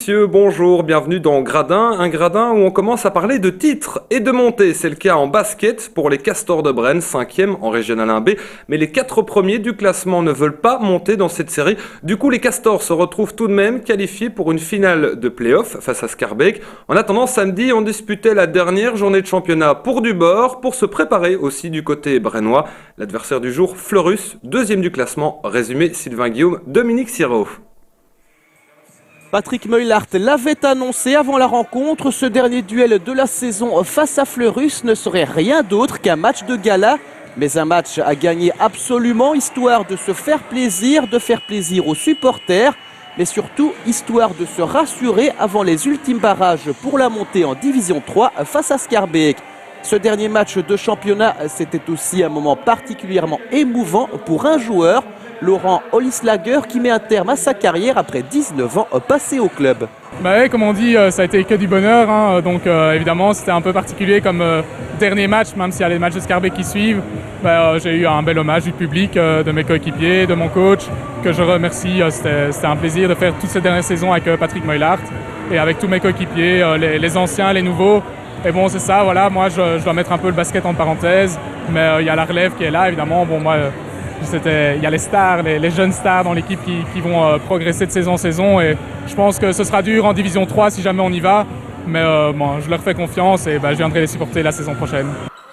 messieurs, bonjour, bienvenue dans Gradin, un gradin où on commence à parler de titres et de montées. C'est le cas en basket pour les Castors de Bren, 5e en Régional 1B, mais les 4 premiers du classement ne veulent pas monter dans cette série. Du coup, les Castors se retrouvent tout de même qualifiés pour une finale de play-off face à Schaerbeek. En attendant, samedi, on disputait la dernière journée de championnat pour du bord, pour se préparer aussi du côté brennois. L'adversaire du jour, Fleurus, 2e du classement. Résumé Sylvain Guillaume, Dominique Siro. Patrick Meulart l'avait annoncé avant la rencontre, ce dernier duel de la saison face à Fleurus ne serait rien d'autre qu'un match de gala. Mais un match à gagner absolument, histoire de se faire plaisir, de faire plaisir aux supporters, mais surtout histoire de se rassurer avant les ultimes barrages pour la montée en Division 3 face à Schaerbeek. Ce dernier match de championnat, c'était aussi un moment particulièrement émouvant pour un joueur, Laurent Olislager, qui met un terme à sa carrière après 19 ans passés au club. Comme on dit, ça a été que du bonheur, hein. Donc évidemment c'était un peu particulier comme dernier match, même s'il y a les matchs de Schaerbeek qui suivent. J'ai eu un bel hommage du public, de mes coéquipiers, de mon coach, que je remercie. C'était un plaisir de faire toute cette dernière saison avec Patrick Meulart et avec tous mes coéquipiers, les anciens, les nouveaux. Et bon, c'est ça, voilà, moi je dois mettre un peu le basket en parenthèse, mais il y a la relève qui est là, évidemment. Bon, moi, il y a les stars, les jeunes stars dans l'équipe qui vont progresser de saison en saison, et je pense que ce sera dur en Division 3 si jamais on y va, mais je leur fais confiance et je viendrai les supporter la saison prochaine.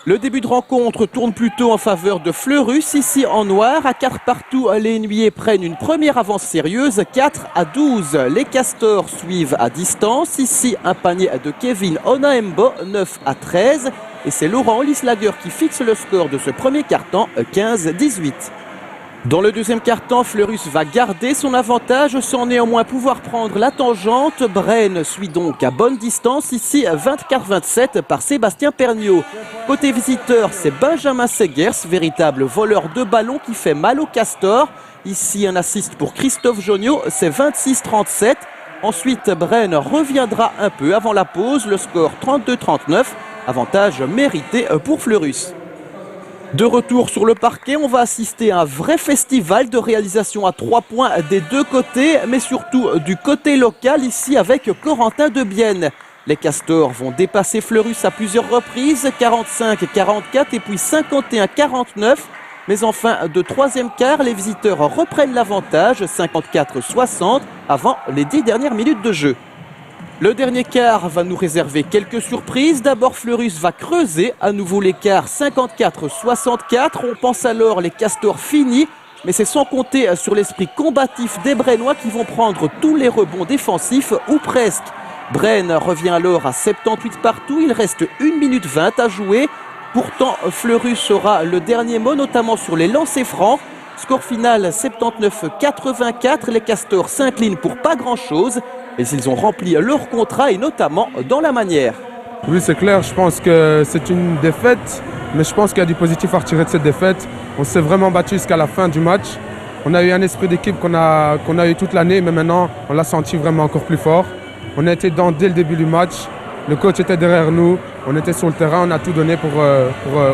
Le début de rencontre tourne plutôt en faveur de Fleurus, ici en noir. À 4 partout, les Nuits prennent une première avance sérieuse, 4-12. Les Castors suivent à distance. Ici, un panier de Kevin Onaembo, 9-13. Et c'est Laurent Olislager qui fixe le score de ce premier quart-temps, 15-18. Dans le deuxième quart-temps, Fleurus va garder son avantage sans néanmoins pouvoir prendre la tangente. Bren suit donc à bonne distance, ici 24-27 par Sébastien Perniaud. Côté visiteur, c'est Benjamin Segers, véritable voleur de ballon qui fait mal au Castor. Ici un assist pour Christophe Joniot, c'est 26-37. Ensuite, Bren reviendra un peu avant la pause, le score 32-39, avantage mérité pour Fleurus. De retour sur le parquet, on va assister à un vrai festival de réalisation à 3 points des deux côtés, mais surtout du côté local ici avec Corentin Debienne. Les Castors vont dépasser Fleurus à plusieurs reprises, 45-44 et puis 51-49. Mais en fin de troisième quart, les visiteurs reprennent l'avantage, 54-60, avant les 10 dernières minutes de jeu. Le dernier quart va nous réserver quelques surprises. D'abord, Fleurus va creuser à nouveau l'écart 54-64. On pense alors les Castors finis, mais c'est sans compter sur l'esprit combatif des Brennois qui vont prendre tous les rebonds défensifs ou presque. Bren revient alors à 78 partout. Il reste 1 minute 20 à jouer. Pourtant, Fleurus aura le dernier mot, notamment sur les lancers francs. Score final 79-84. Les Castors s'inclinent pour pas grand-chose. Mais ils ont rempli leur contrat et notamment dans la manière. Oui, c'est clair, je pense que c'est une défaite, mais je pense qu'il y a du positif à retirer de cette défaite. On s'est vraiment battu jusqu'à la fin du match. On a eu un esprit d'équipe qu'on a eu toute l'année, mais maintenant on l'a senti vraiment encore plus fort. On a été dedans dès le début du match, le coach était derrière nous, on était sur le terrain, on a tout donné pour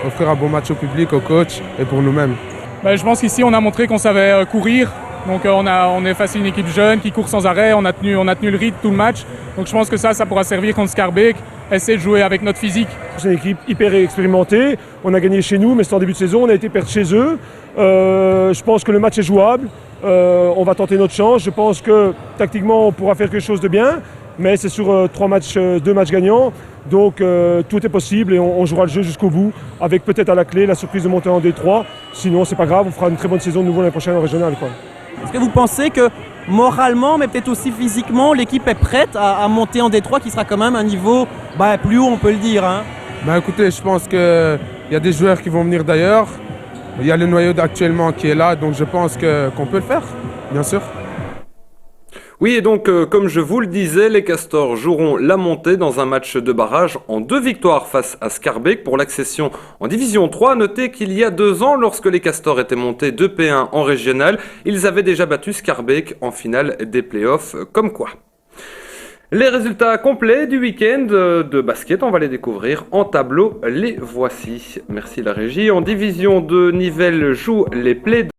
offrir un bon match au public, au coach et pour nous-mêmes. Je pense qu'ici on a montré qu'on savait courir. Donc on est face à une équipe jeune qui court sans arrêt, on a tenu le rythme tout le match. Donc je pense que ça pourra servir contre Schaerbeek, essayer de jouer avec notre physique. C'est une équipe hyper expérimentée, on a gagné chez nous, mais c'est en début de saison, on a été perdre chez eux. Je pense que le match est jouable, on va tenter notre chance. Je pense que tactiquement on pourra faire quelque chose de bien, mais c'est sur 2 matchs gagnants. Donc tout est possible et on jouera le jeu jusqu'au bout, avec peut-être à la clé la surprise de monter en D3. Sinon c'est pas grave, on fera une très bonne saison de nouveau l'année prochaine en régional, quoi. Est-ce que vous pensez que moralement, mais peut-être aussi physiquement, l'équipe est prête à monter en D3 qui sera quand même un niveau plus haut, on peut le dire, hein? Écoutez, je pense qu'il y a des joueurs qui vont venir d'ailleurs. Il y a le noyau actuellement qui est là, donc je pense qu'on peut le faire, bien sûr. Oui, et donc, comme je vous le disais, les Castors joueront la montée dans un match de barrage en 2 victoires face à Schaerbeek pour l'accession en Division 3. Notez qu'il y a 2 ans, lorsque les Castors étaient montés de P1 en régional, ils avaient déjà battu Schaerbeek en finale des playoffs, comme quoi. Les résultats complets du week-end de basket, on va les découvrir en tableau. Les voici. Merci la régie. En Division 2, Nivelles joue les Plaids.